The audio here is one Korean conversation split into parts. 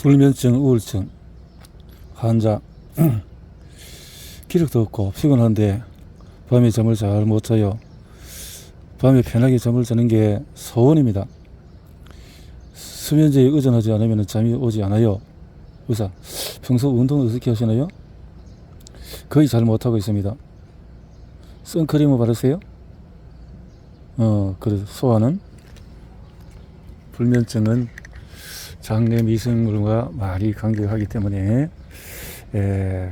불면증, 우울증 환자 기력도 없고 피곤한데 밤에 잠을 잘 못 자요. 밤에 편하게 잠을 자는 게 소원입니다. 수면제에 의존하지 않으면 잠이 오지 않아요. 의사, 평소 운동을 어떻게 하시나요? 거의 잘 못하고 있습니다. 선크림을 바르세요? 그래서 소화는? 불면증은 장내 미생물과 말이 간격하기 때문에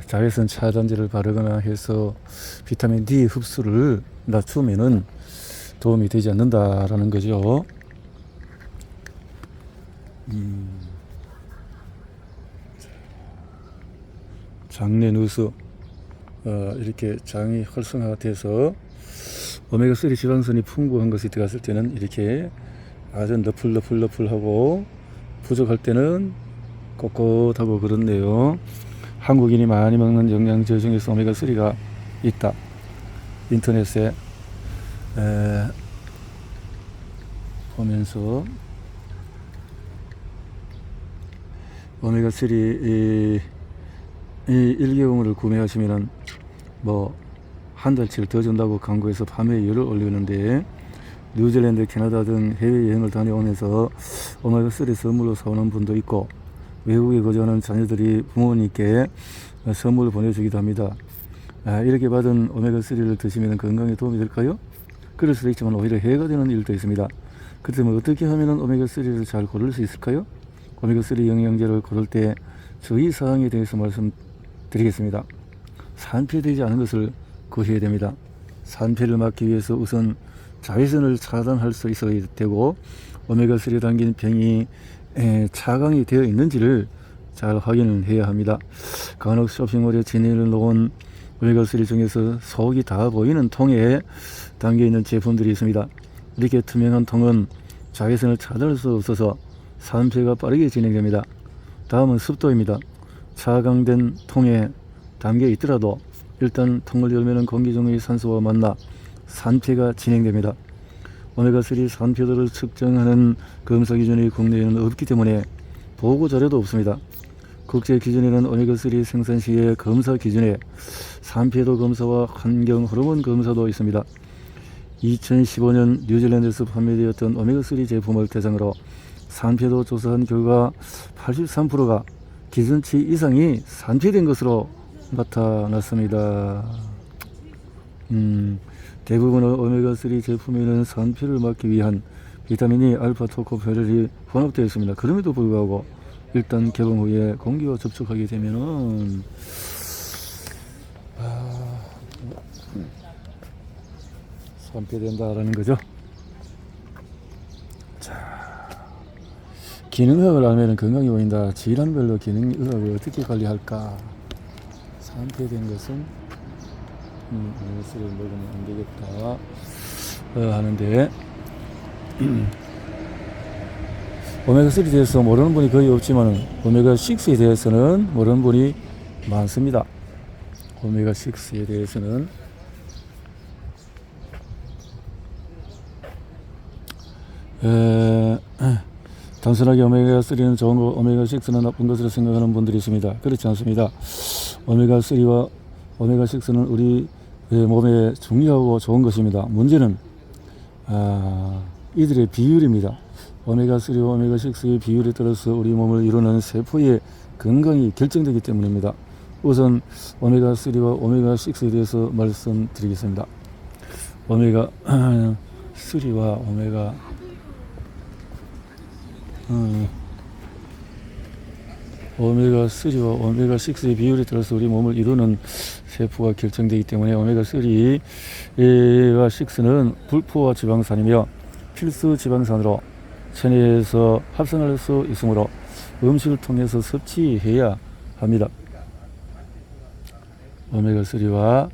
자외선 차단제를 바르거나 해서 비타민 D 흡수를 낮추면은 도움이 되지 않는다라는 거죠. 장내 누수, 이렇게 장이 활성화가 돼서 오메가3 지방선이 풍부한 것이 들어갔을 때는 이렇게 아주 너플너플너플하고 부족할 때는 꼿꼿하고 그렇네요. 한국인이 많이 먹는 영양제 중에서 오메가3가 있다. 인터넷에 보면서 오메가3 이 1개월을 구매하시면은 뭐 한 달치를 더 준다고 광고해서 판매율을 올리는데, 뉴질랜드, 캐나다 등 해외여행을 다녀오면서 오메가3 선물로 사오는 분도 있고, 외국에 거주하는 자녀들이 부모님께 선물을 보내주기도 합니다. 이렇게 받은 오메가3를 드시면 건강에 도움이 될까요? 그럴 수도 있지만 오히려 해가 되는 일도 있습니다. 그렇다면 어떻게 하면 오메가3를 잘 고를 수 있을까요? 오메가3 영양제를 고를 때 주의사항에 대해서 말씀드리겠습니다. 산패되지 않은 것을 구해야 됩니다. 산패를 막기 위해서 우선 자외선을 차단할 수 있어야 되고, 오메가3 담긴 병이 차광이 되어 있는지를 잘 확인을 해야 합니다. 간혹 쇼핑몰에 진열해 놓은 오메가3 중에서 속이 다 보이는 통에 담겨 있는 제품들이 있습니다. 이렇게 투명한 통은 자외선을 차단할 수 없어서 산패가 빠르게 진행됩니다. 다음은 습도입니다. 차광된 통에 담겨 있더라도 일단 통을 열면 공기 중의 산소와 만나 산패가 진행됩니다. 오메가3 산패도를 측정하는 검사 기준이 국내에는 없기 때문에 보고 자료도 없습니다. 국제 기준에는 오메가3 생산 시의 검사 기준에 산패도 검사와 환경 호르몬 검사도 있습니다. 2015년 뉴질랜드에서 판매되었던 오메가3 제품을 대상으로 산패도 조사한 결과 83%가 기준치 이상이 산패된 것으로 나타났습니다. 대부분의 오메가3 제품에는 산패를 막기 위한 비타민이 알파 토코페롤이 혼합되어 있습니다. 그럼에도 불구하고 일단 개봉 후에 공기와 접촉하게 되면은 산패된다라는 거죠. 자, 기능의학을 알면 건강이 보인다. 질환별로 기능의학을 어떻게 관리할까? 산패된 것은 오메가3를 먹으면 안 되겠다 하는데, 오메가3에 대해서 모르는 분이 거의 없지만 오메가6에 대해서는 모르는 분이 많습니다. 오메가6에 대해서는 단순하게 오메가3는 좋은 거, 오메가6는 나쁜 것으로 생각하는 분들이 있습니다. 그렇지 않습니다. 오메가3와 오메가6는 우리 몸에 중요하고 좋은 것입니다. 문제는 이들의 비율입니다. 오메가3와 오메가6의 비율에 따라서 우리 몸을 이루는 세포의 건강이 결정되기 때문입니다. 우선 오메가3와 오메가6에 대해서 말씀드리겠습니다. 오메가3와 오메가3와 오메가6의 비율에 따라서 우리 몸을 이루는 세포가 결정되기 때문에 오메가3와 6는 불포화 지방산이며 필수 지방산으로 체내에서 합성할 수 있으므로 음식을 통해서 섭취해야 합니다. 오메가3와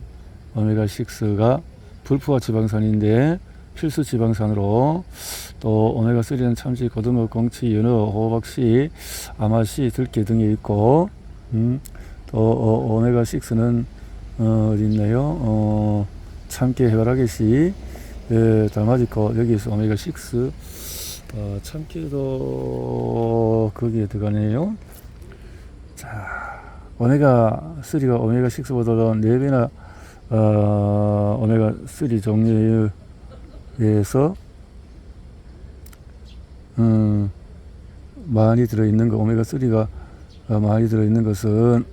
오메가6가 불포화 지방산인데 필수 지방산으로, 또 오메가3는 참치, 고등어, 공치, 연어, 호박씨, 아마씨, 들깨 등에 있고, 또 오메가6는 어디 있나요? 참깨, 해바라기씨, 달맞이고, 여기에서 오메가6 참깨도 거기에 들어가네요. 오메가 3가 오메가 6보다도 4배나 오메가 3 종류에 의해서 많이 들어있는 거, 오메가 3가 많이 들어있는 것은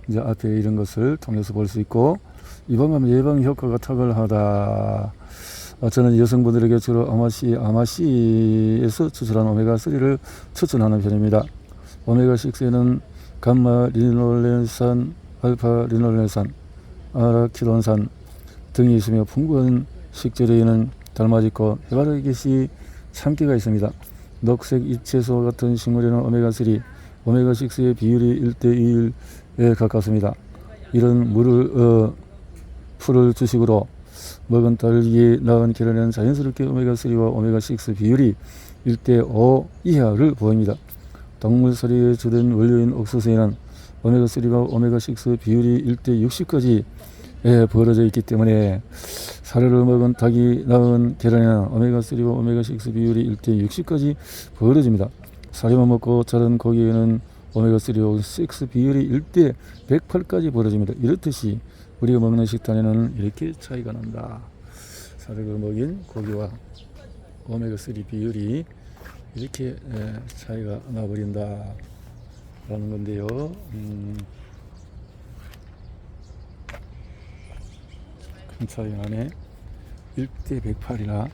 이제 앞에 이런 것을 통해서 볼 수 있고, 유방암 예방 효과가 탁월하다. 저는 여성분들에게 주로 아마씨에서 추출한 오메가 3를 추천하는 편입니다. 오메가 6에는 감마 리놀렌산, 알파 리놀렌산, 아라키돈산 등이 있으며 풍부한 식재료에는 달맞이고 해바라기씨 참기가 있습니다. 녹색 잎채소 같은 식물에는 오메가 3, 오메가 6의 비율이 1:2에 가깝습니다. 이런 풀을 주식으로 먹은 딸기 낳은 계란에는 자연스럽게 오메가 3와 오메가 6 비율이 1:5 이하를 보입니다. 동물사료에 주된 원료인 옥수수에는 오메가 3와 오메가 6 비율이 1:60까지 벌어져 있기 때문에 사료를 먹은 닭이 낳은 계란에는 오메가 3와 오메가 6 비율이 1:60까지 벌어집니다. 사료만 먹고 자란 고기에는 오메가 3와 6 비율이 1:108까지 벌어집니다. 이렇듯이 우리가 먹는 식단에는 이렇게 차이가 난다. 사료를 먹인 고기와 오메가 3 비율이 이렇게 차이가 나버린다 라는 건데요. 큰 차이 나네. 1:108이나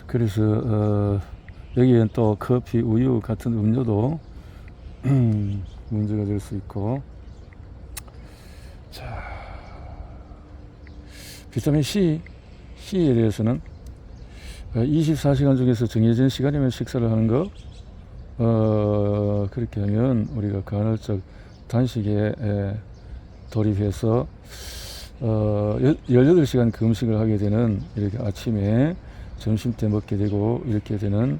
그래서 여기엔 또 커피, 우유 같은 음료도 문제가 될 수 있고, 자, 비타민 C에 대해서는 24시간 중에서 정해진 시간이면 식사를 하는 거, 그렇게 하면 우리가 간헐적 단식에 돌입해서 18시간 금식을 하게 되는, 이렇게 아침에 점심 때 먹게 되고 이렇게 되는,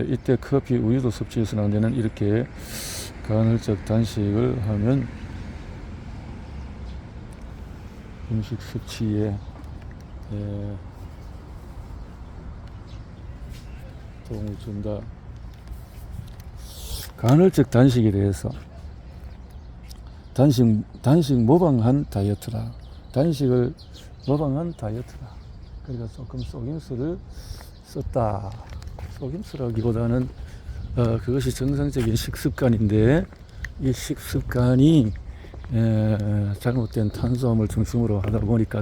이때 커피, 우유도 섭취해서는 안 되는, 이렇게 간헐적 단식을 하면 음식 섭취에 도움을 준다. 간헐적 단식에 대해서 단식 모방한 다이어트라. 단식을 모방한 다이어트라. 그러니까 조금 속임수를 썼다. 속임수라기보다는 그것이 정상적인 식습관인데, 이 식습관이 잘못된 탄수화물 중심으로 하다 보니까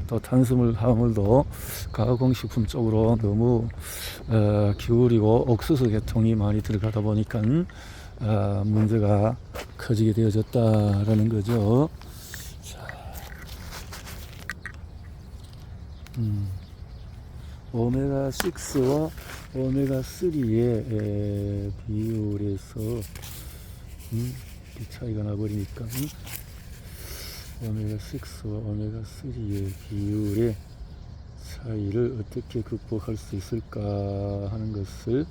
또 탄수화물도 가공식품 쪽으로 너무 기울이고 옥수수 계통이 많이 들어가다 보니까 문제가 커지게 되어졌다라는 거죠. 자, 오메가 6와 오메가 3의 비율에서 이 차이가 나버리니까 오메가 6와 오메가 3의 비율의 차이를 어떻게 극복할 수 있을까 하는 것을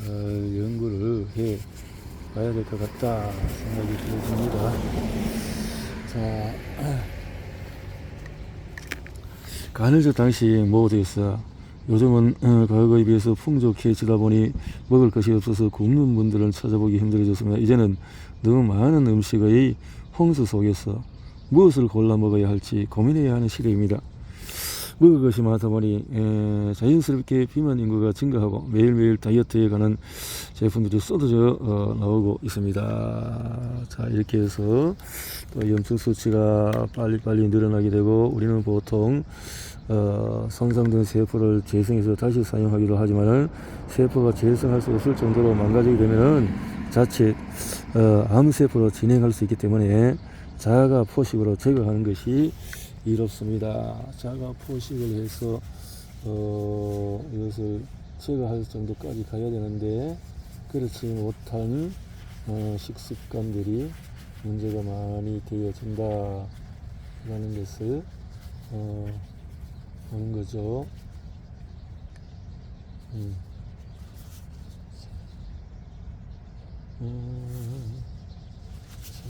연구를 해 봐야 될 것 같다 생각이 들어집니다. 자, 간헐적 단식 모드에서 요즘은 과거에 비해서 풍족해지다 보니 먹을 것이 없어서 굶는 분들을 찾아보기 힘들어졌습니다. 이제는 너무 많은 음식의 홍수 속에서 무엇을 골라 먹어야 할지 고민해야 하는 시대입니다. 먹을 것이 많다 보니 자연스럽게 비만 인구가 증가하고 매일매일 다이어트에 관한 제품들이 쏟아져 나오고 있습니다. 자, 이렇게 해서 또 염증 수치가 빨리 늘어나게 되고, 우리는 보통 손상된 세포를 재생해서 다시 사용하기도 하지만은 세포가 재생할 수 없을 정도로 망가지게 되면은 자칫 암세포로 진행할 수 있기 때문에 자가 포식으로 제거하는 것이 이롭습니다. 자가 포식을 해서 이것을 제거할 정도까지 가야 되는데, 그렇지 못한 식습관들이 문제가 많이 되어진다 라는 것을 보는 거죠.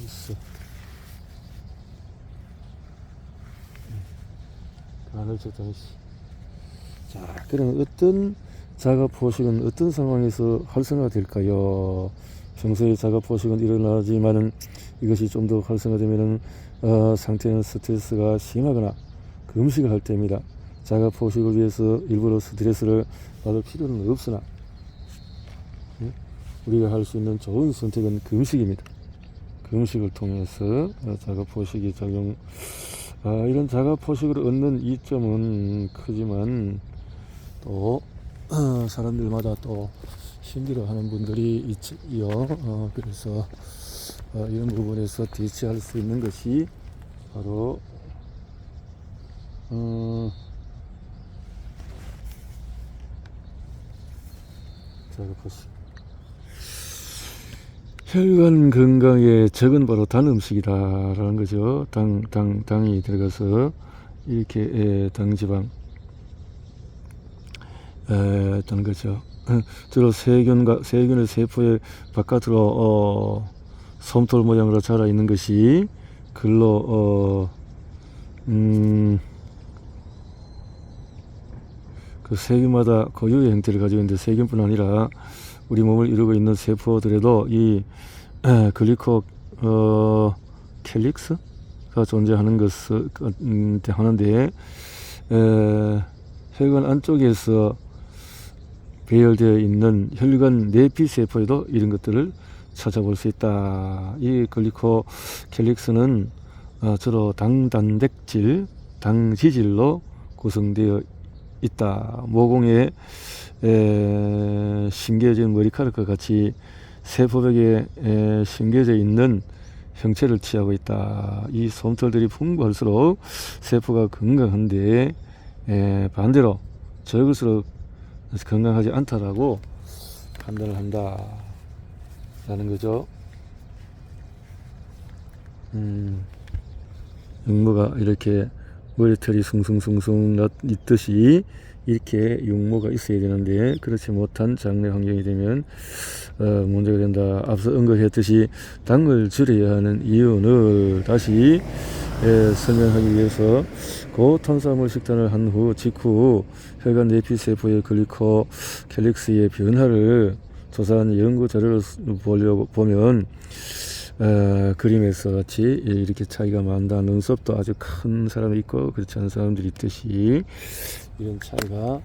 있어. 간헐적 단식. 자, 그럼 어떤 자가포식은 어떤 상황에서 활성화될까요? 평소에 자가포식은 일어나지만은 이것이 좀 더 활성화되면은 상태는 스트레스가 심하거나 금식을 할 때입니다. 자가포식을 위해서 일부러 스트레스를 받을 필요는 없으나 우리가 할 수 있는 좋은 선택은 금식입니다. 금식을 통해서 자가포식이 작용, 이런 자가포식을 얻는 이점은 크지만 또 사람들마다 또 힘들어하는 분들이 있지요. 그래서 이런 부분에서 대처할 수 있는 것이 바로 자가포식. 혈관 건강에 적은 바로 단 음식이다라는 거죠. 당이 들어가서 이렇게 당지방 있다는 거죠. 주로 세균의 세포의 바깥으로 솜털 모양으로 자라 있는 것이 글로 그 세균마다 고유의 형태를 가지고 있는데, 세균뿐 아니라 우리 몸을 이루고 있는 세포들에도 이 글리코 캘릭스가 존재하는 것을 하는데, 혈관 안쪽에서 배열되어 있는 혈관 내피 세포에도 이런 것들을 찾아볼 수 있다. 이 글리코 캘릭스는 주로 당단백질, 당지질로 구성되어 있다. 모공에 심겨진 머리카락과 같이 세포벽에 심겨져 있는 형체를 취하고 있다. 이 솜털들이 풍부할수록 세포가 건강한데, 반대로 적을수록 건강하지 않다라고 판단을 한다 라는 거죠. 육모가 이렇게 머리털이 숭숭숭숭 있듯이 이렇게 육모가 있어야 되는데, 그렇지 못한 장내 환경이 되면 문제가 된다. 앞서 언급했듯이 당을 줄여야 하는 이유는 다시 설명하기 위해서, 고탄수화물 식단을 한 후 직후 혈관 내피 세포의 글리코 캘릭스의 변화를 조사한 연구 자료를 보면 그림에서 같이 이렇게 차이가 많다. 눈썹도 아주 큰 사람이 있고 그렇지 않은 사람들이 있듯이 이런 차이가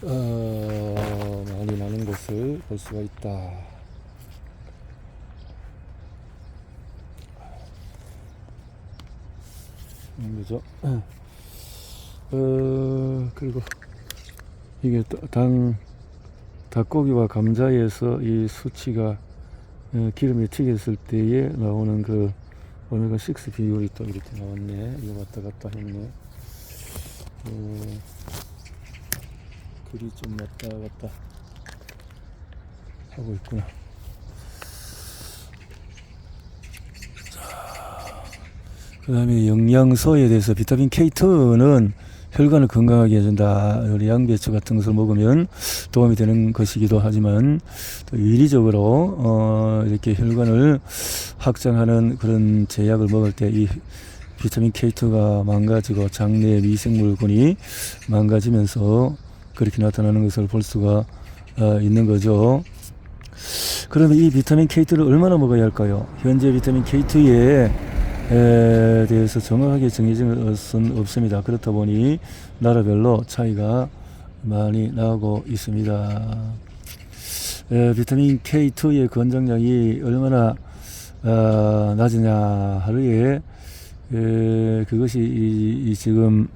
많이 나는 것을 볼 수가 있다. 그죠? 그리고 이게 닭고기와 감자에서 이 수치가 기름에 튀겼을 때에 나오는 그 오메가6 비율이 또 이렇게 나왔네. 이거 왔다 갔다 했네. 글이 좀 왔다 갔다 하고 있구나. 그 다음에 영양소에 대해서 비타민 K2는 혈관을 건강하게 해준다. 우리 양배추 같은 것을 먹으면 도움이 되는 것이기도 하지만, 또 인위적으로 이렇게 혈관을 확장하는 그런 제약을 먹을 때 이 비타민 K2가 망가지고 장내 미생물군이 망가지면서 그렇게 나타나는 것을 볼 수가 있는 거죠. 그러면 이 비타민 K2를 얼마나 먹어야 할까요? 현재 비타민 K2에 대해서 정확하게 정해진 것은 없습니다. 그렇다 보니 나라별로 차이가 많이 나고 있습니다. 비타민 K2의 권장량이 얼마나 낮으냐, 하루에 그것이 지금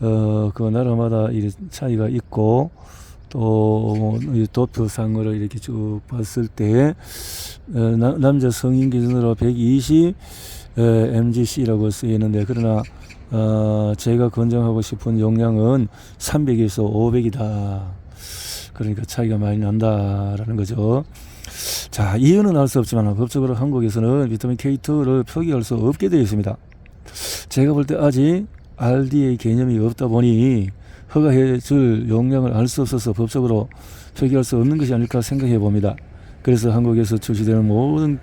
그 나라마다 차이가 있고, 또 도표상으로 이렇게 쭉 봤을 때 남자 성인 기준으로 120 mgc라고 쓰여 있는데, 그러나 제가 권장하고 싶은 용량은 300에서 500이다. 그러니까 차이가 많이 난다라는 거죠. 자, 이유는 알 수 없지만 법적으로 한국에서는 비타민 K2를 표기할 수 없게 되어 있습니다. 제가 볼 때 아직 RDA 개념이 없다 보니 허가해 줄 용량을 알 수 없어서 법적으로 표기할 수 없는 것이 아닐까 생각해 봅니다. 그래서 한국에서 출시되는 모든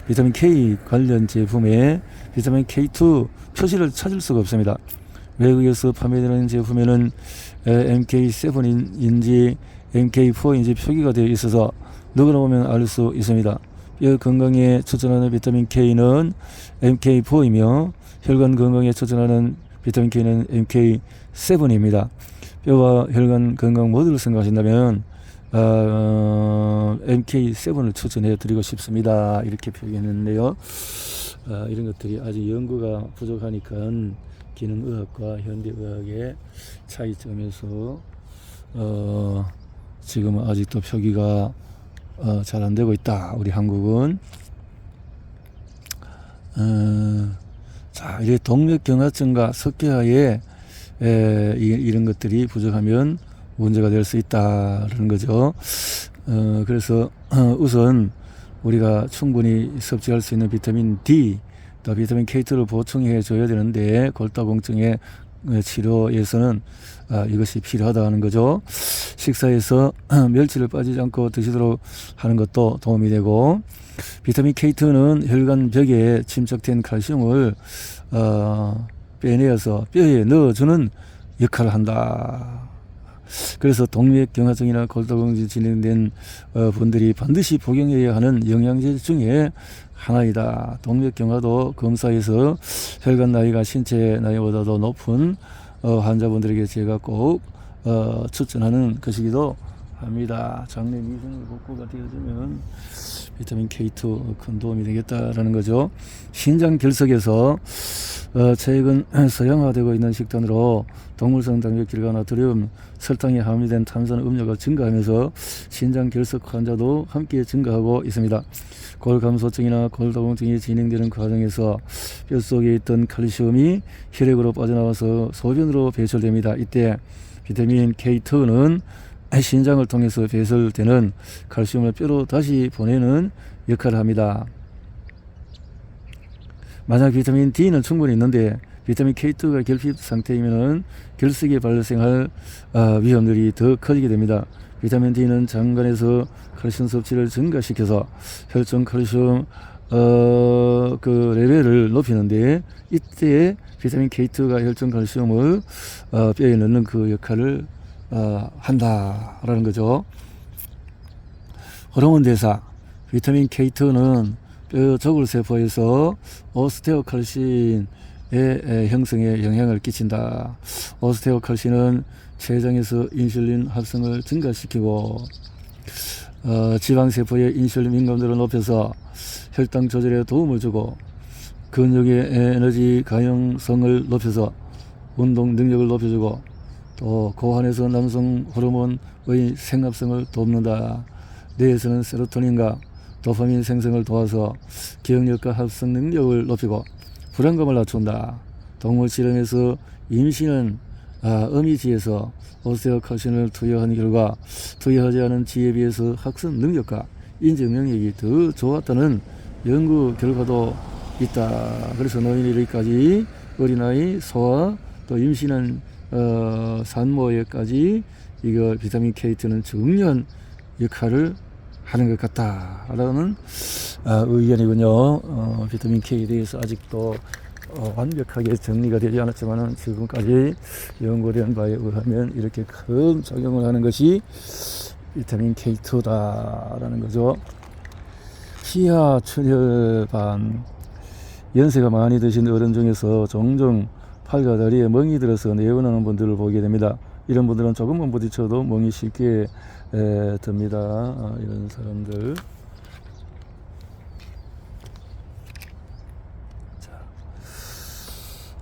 비타민 K 관련 제품에 비타민 K2 표시를 찾을 수가 없습니다. 외국에서 판매되는 제품에는 MK7인지 MK4인지 표기가 되어 있어서 누구나 보면 알 수 있습니다. 뼈 건강에 추천하는 비타민 K는 MK4이며 혈관 건강에 추천하는 비타민 K는 MK7입니다. 뼈와 혈관 건강 모두를 생각하신다면 MK7을 추천해 드리고 싶습니다. 이렇게 표기했는데요. 이런 것들이 아직 연구가 부족하니까 기능의학과 현대의학의 차이점에서 지금은 아직도 표기가 잘 안 되고 있다. 우리 한국은. 자, 이게 동맥경화증과 석회화에 이런 것들이 부족하면 문제가 될 수 있다는 거죠. 그래서 우선 우리가 충분히 섭취할 수 있는 비타민 D, 또 비타민 K2를 보충해 줘야 되는데 골다공증의 치료에서는 이것이 필요하다는 거죠. 식사에서 멸치를 빠지지 않고 드시도록 하는 것도 도움이 되고, 비타민 K2는 혈관 벽에 침착된 칼슘을 빼내어서 뼈에 넣어주는 역할을 한다. 그래서 동맥경화증이나 골다공증이 진행된 분들이 반드시 복용해야 하는 영양제 중에 하나이다. 동맥경화도 검사에서 혈관 나이가 신체 나이보다도 높은 환자분들에게 제가 꼭 추천하는 것이기도 합니다. 장내 미생물 복구가 되어주면 비타민 K2 큰 도움이 되겠다라는 거죠. 신장 결석에서 최근 서양화되고 있는 식단으로 동물성 단백질과 나트륨, 설탕이 함유된 탄산 음료가 증가하면서 신장 결석 환자도 함께 증가하고 있습니다. 골감소증이나 골다공증이 진행되는 과정에서 뼛속에 있던 칼슘이 혈액으로 빠져나와서 소변으로 배출됩니다. 이때 비타민 K2는 신장을 통해서 배설되는 칼슘을 뼈로 다시 보내는 역할을 합니다. 만약 비타민 D는 충분히 있는데 비타민 K2가 결핍 상태이면 결석이 발생할 위험들이 더 커지게 됩니다. 비타민 D는 장관에서 칼슘 섭취를 증가시켜서 혈중 칼슘 그 레벨을 높이는데, 이때 비타민 K2가 혈중 칼슘을 뼈에 넣는 그 역할을 한다라는 거죠. 호르몬 대사, 비타민 K2는 뼈 저골세포에서 오스테오칼신의 형성에 영향을 끼친다. 오스테오칼신은 췌장에서 인슐린 합성을 증가시키고 지방세포의 인슐린 민감도를 높여서 혈당 조절에 도움을 주고 근육의 에너지 가용성을 높여서 운동 능력을 높여주고 또 고환에서 남성 호르몬의 생합성을 돕는다. 뇌에서는 세로토닌과 도파민 생성을 도와서 기억력과 합성 능력을 높이고 불안감을 낮춘다. 동물 실험에서 임신은 어미지에서 오스테오칼신을 투여한 결과 투여하지 않은 지에 비해서 학습 능력과 인지 능력이 더 좋았다는 연구 결과도 있다. 그래서 노인이르기까지 어린아이, 소아, 또 임신한 산모에까지 이거 비타민 K2는 중요한 역할을 하는 것 같다라는 의견이군요. 비타민 K에 대해서 아직도 완벽하게 정리가 되지 않았지만 지금까지 연구된 바에 의하면 이렇게 큰 작용을 하는 것이 비타민 K2다라는 거죠. 희야 출혈반, 연세가 많이 드신 어른 중에서 종종 팔과 다리에 멍이 들어서 내원하는 분들을 보게 됩니다. 이런 분들은 조금만 부딪혀도 멍이 쉽게 듭니다. 이런 사람들.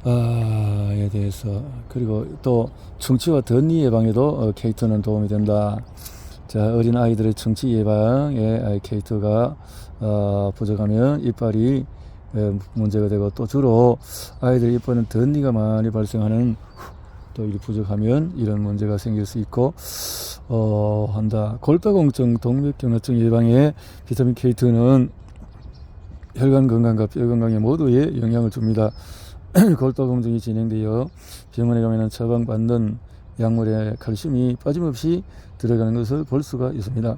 에 대해서, 그리고 또 충치와 덧니 예방에도 K2는 도움이 된다. 자, 어린 아이들의 충치 예방에 K2가 부족하면 이빨이 문제가 되고, 또 주로 아이들 이빨은 덧니가 많이 발생하는 또 이 부족하면 이런 문제가 생길 수 있고 한다. 골다공증, 동맥경화증 예방에 비타민 K2는 혈관 건강과 뼈 건강에 모두에 영향을 줍니다. 골다공증이 진행되어 병원에 가면 처방받는 약물에 칼슘이 빠짐없이 들어가는 것을 볼 수가 있습니다.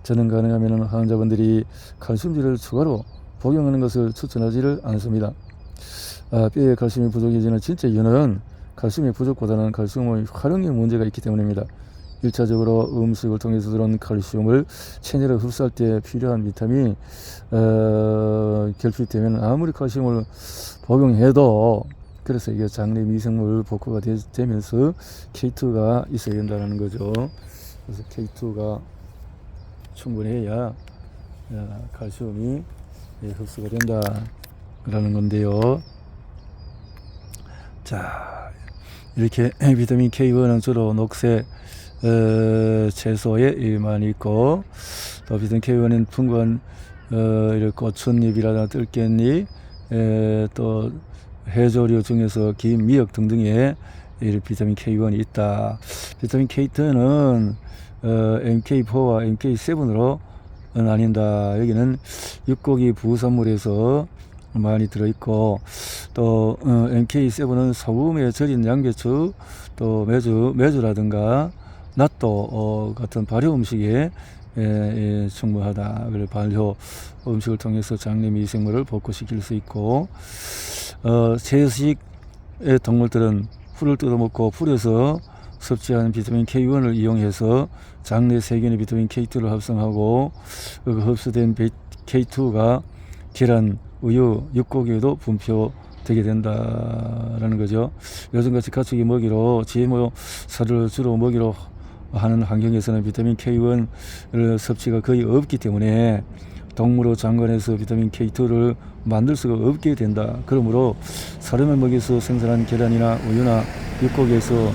저는 가능하면 환자분들이 칼슘제를 추가로 복용하는 것을 추천하지를 않습니다. 뼈에 칼슘이 부족해지는 진짜 이유는 칼슘의 부족보다는 칼슘의 활용에 문제가 있기 때문입니다. 1차적으로 음식을 통해서 들어온 칼슘을 체내로 흡수할 때 필요한 비타민이 결핍되면 아무리 칼슘을 복용해도, 그래서 이게 장내 미생물 복구가 되면서 K2가 있어야 된다는 거죠. 그래서 K2가 충분해야 칼슘이 흡수가 된다라는 건데요. 자, 이렇게 비타민 K1은 주로 녹색 채소에 많이 있고, 또 비타민 K1은 풍부한 꽃잎이라든가 들깻잎, 또 해조류 중에서 김, 미역 등등에 비타민 K1이 있다. 비타민 K2는 MK4와 MK7으로 나뉜다. 여기는 육고기 부산물에서 많이 들어있고, 또 MK7은 소금에 절인 양배추, 또 메주라든가 낫또 같은 발효 음식에 충분하다. 그래 발효 음식을 통해서 장내 미생물을 복구시킬 수 있고, 채식의 동물들은 풀을 뜯어먹고 풀에서 섭취하는 비타민 K1을 이용해서 장내 세균의 비타민 K2를 합성하고, 그 흡수된 K2가 계란, 우유, 육고기에도 분표되게 된다라는 거죠. 요즘같이 가축이 먹이로 GMO 살을 주로 먹이로 하는 환경에서는 비타민 K1 섭취가 거의 없기 때문에 동물의 장관에서 비타민 K2를 만들 수가 없게 된다. 그러므로 사람을 먹여서 생산한 계란이나 우유나 육고기에서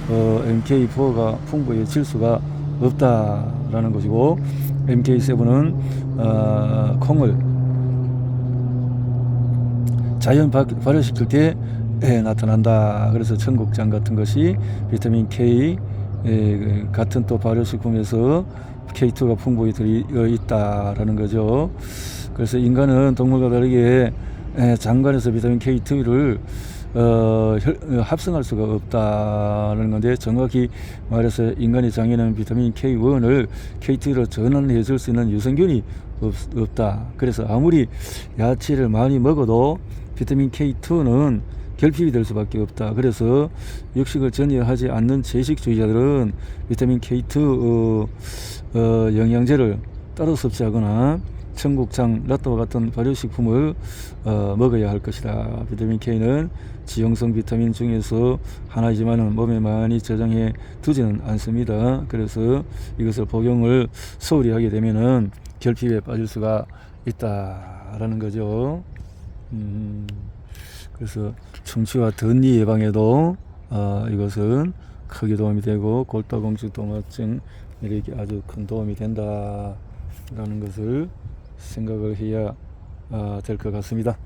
MK4가 풍부해질 수가 없다라는 것이고, MK7은 콩을 자연 발효시킬 때 나타난다. 그래서 청국장 같은 것이 비타민 K 같은 또 발효식품에서 K2가 풍부히 들어있다라는 거죠. 그래서 인간은 동물과 다르게 장관에서 비타민 K2를 합성할 수가 없다는 건데, 정확히 말해서 인간의 장에는 비타민 K1을 K2로 전환해 줄 수 있는 유생균이 없다. 그래서 아무리 야채를 많이 먹어도 비타민 K2는 결핍이 될 수밖에 없다. 그래서 육식을 전혀 하지 않는 채식주의자들은 비타민 K2 영양제를 따로 섭취하거나 청국장, 낫또와 같은 발효식품을 먹어야 할 것이다. 비타민 K는 지용성 비타민 중에서 하나이지만 몸에 많이 저장해 두지는 않습니다. 그래서 이것을 복용을 소홀히 하게 되면은 결핍에 빠질 수가 있다라는 거죠. 그래서 충치와 덧니 예방에도 이것은 크게 도움이 되고, 골다공증, 동화증 이렇게 아주 큰 도움이 된다라는 것을 생각을 해야 될 것 같습니다.